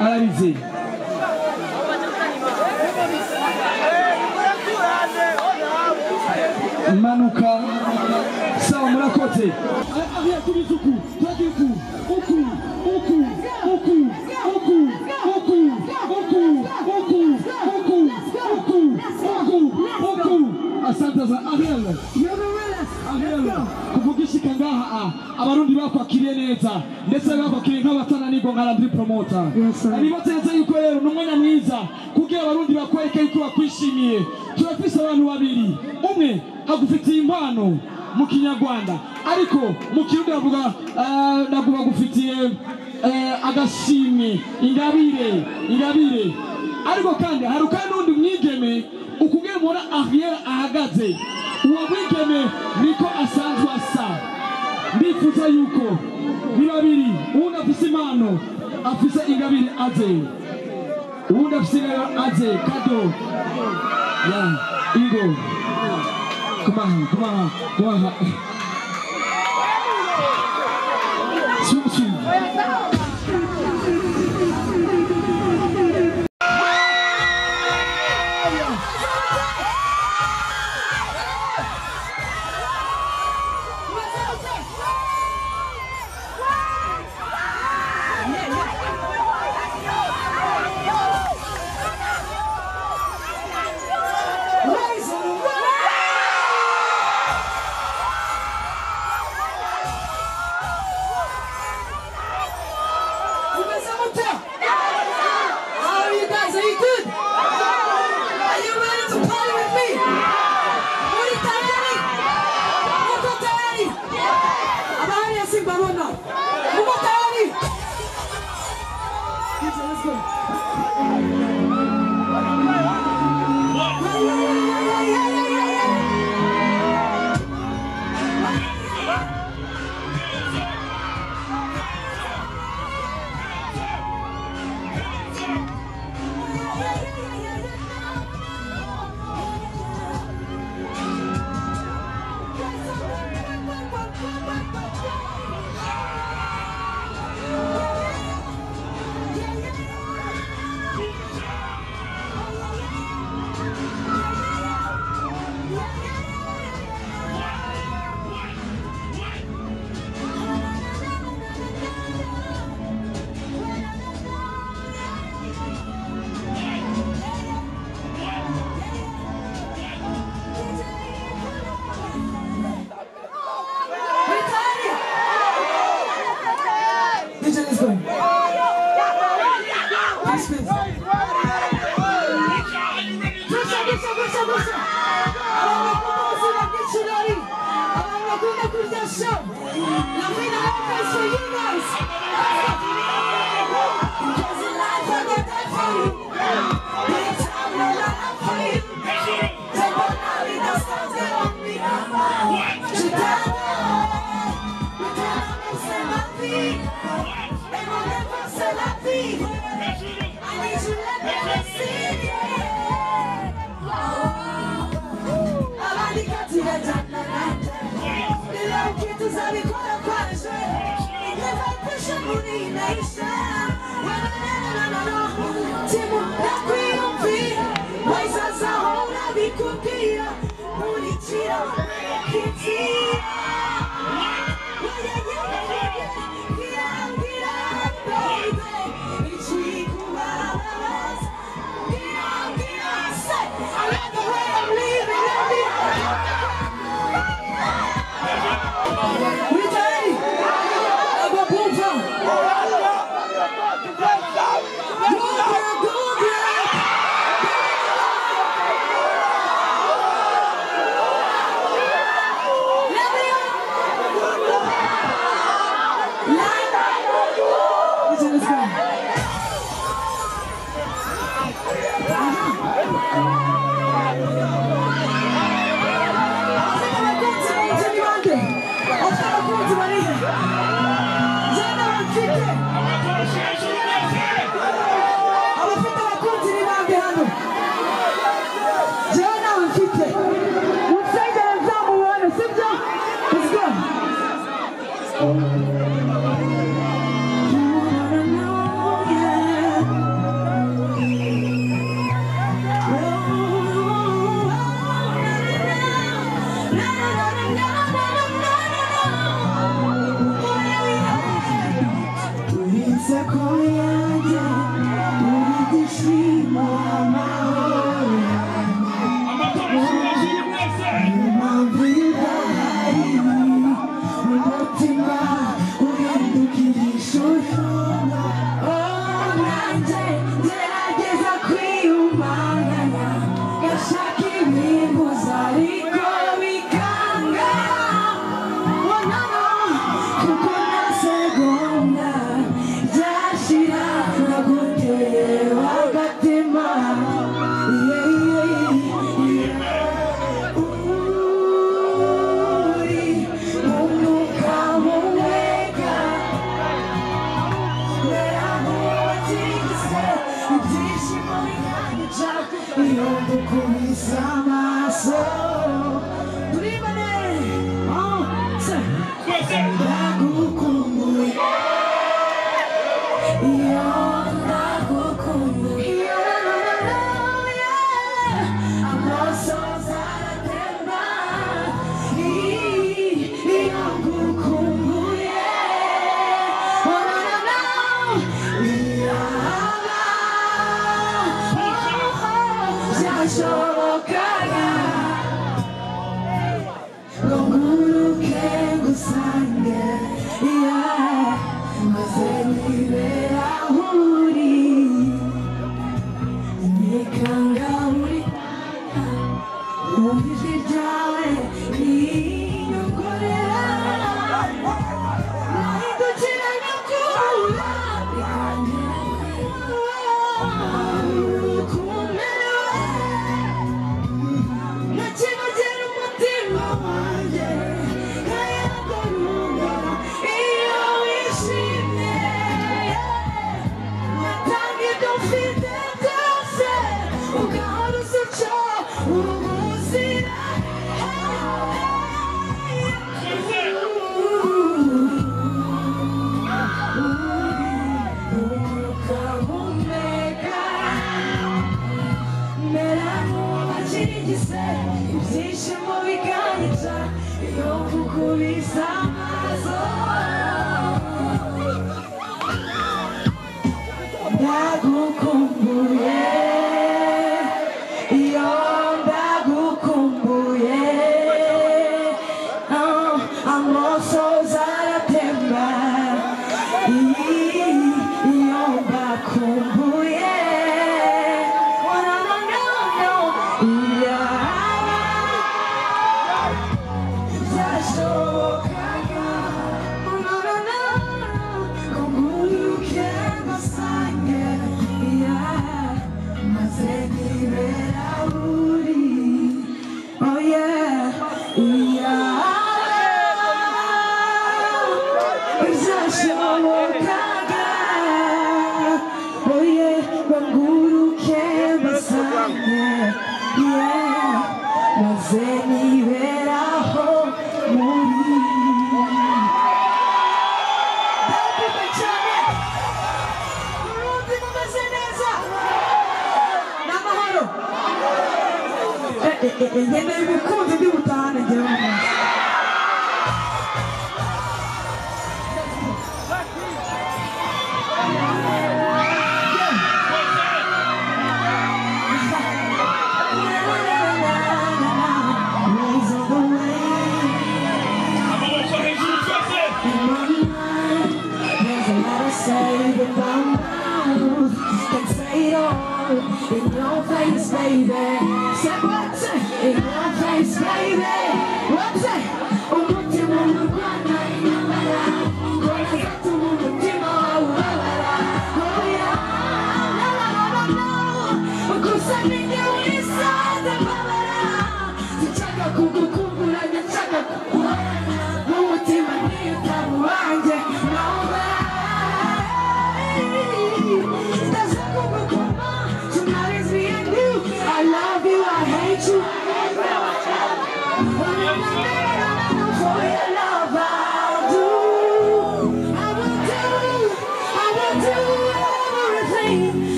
ararize manuka sawa murakoze Ariel tubizuku twagiku uku asante za Ariel kuvugishika ngaha abarundi bakwakiriye neza ndetse bakwakiriye nk'abatana nigo nka Landry promoter nibateze yuko rero n'umwanya mwiza kugira abarundi bakwereke yuko bakwishimiye turafise abantu babiri umwe agufitiye impano mu kinyarwanda ariko mu kirundi bavuga naguba gufitiye agashimwe ingabire ariko kandi haruka n'undi mwigeme ukubwiye mura Ariel ahagaze uwo mwigeme niko asanzwe asa ndifuza yuko birabiri uwundi afise impano afise ingabire aze uwundi afise ingabire aze kado ya ingo come on swim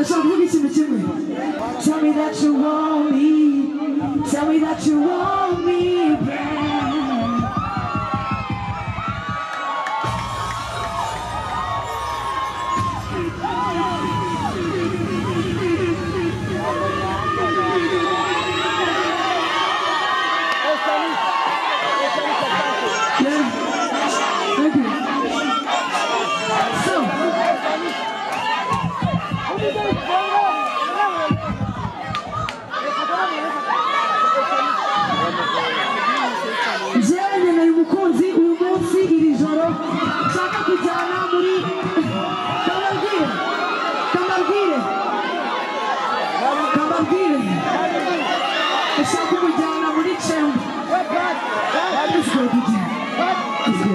Tell me that you want me. Tell me that you want me back. Yeah. Thank you. So. Jene umukunzi uyu munsi iri joro nshaka kujyana muri kamabwire nshaka kujyana muri chemba. Let's go DJ. Let's go.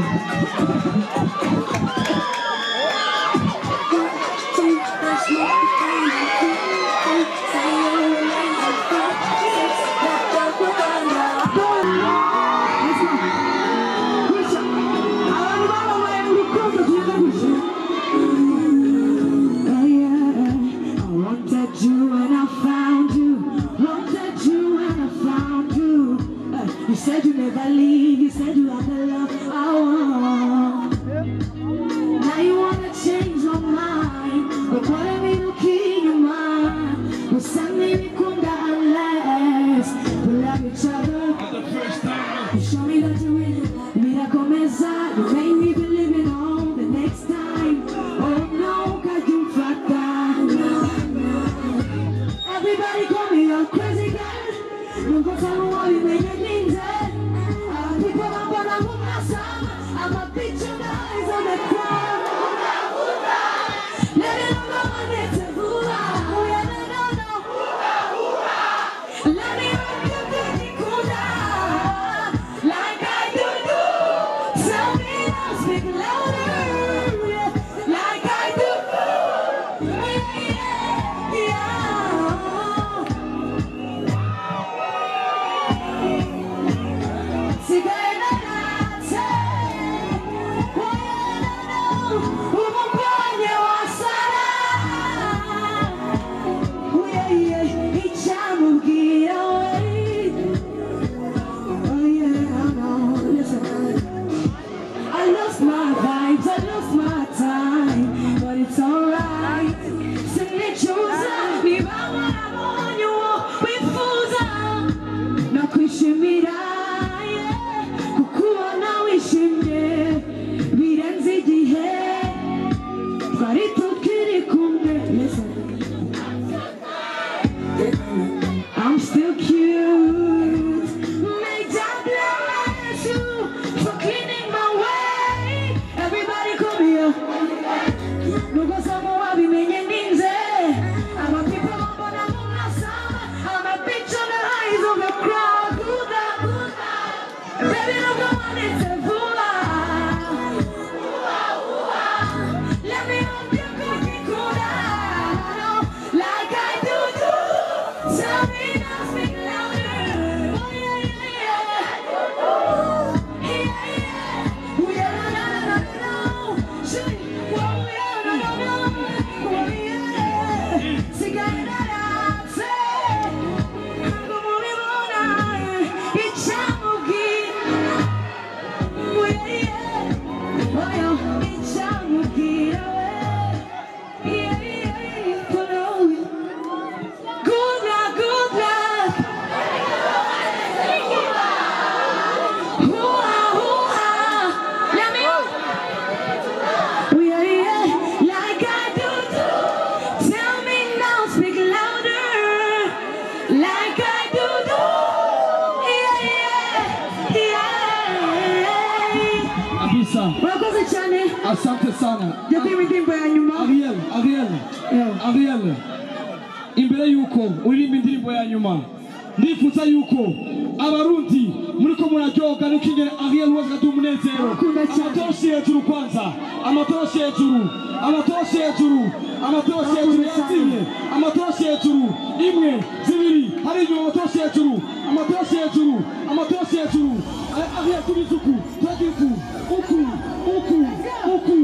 You said you never leave, you said you have the love I want. Now you wanna change my mind, but what I mean to keep your mind. But something we couldn't unless we love each other. You show me that you really love me, that comienza. You made me believe it all the next time. Oh no, cause you fucked up. Everybody call me a crazy girl. No go tell me what you made it mean. I'm a bitch of the eyes on the crowd. Let it all go on it to hula. Oh yeah, no. Let me rock your dirty kuda. Like I do. Tell me now, speak louder. Yeah. Like I do. Yeah. I'm still cute. May God bless you for cleaning my way. Everybody come here. No go somewhere be making things. I'm a people up on a I'm a bitch on the eyes of the crowd. Baby, no go on it to Vula. Let me help you cookie cool down. Like I do. Tell me now, speak louder. Oh yeah. Oh yeah, no. Shoot. Oh yeah, no. Oh yeah. Sigara, say. Como mi mona, ichamugi. Oh yeah. Oh yeah, ichamugi. Yeah. Follow me. Good luck. Let me like I do. Tell me now, speak louder. Like I do. Abisa. Murakoze cyane. Asante sana. Yagiye indirimbo ya nyuma. Ariel. Imbere yuko uririmba indirimbo ya nyuma ndifuza yuko abarundi muri ko muraryoga nuko ingene Ariel waza tumunezero amatoshi hejuru kwanza amatoshi hejuru yatimye amatoshi hejuru imwe zibiri hari inyuma amatoshi hejuru Ariel tubizuku twagiku uku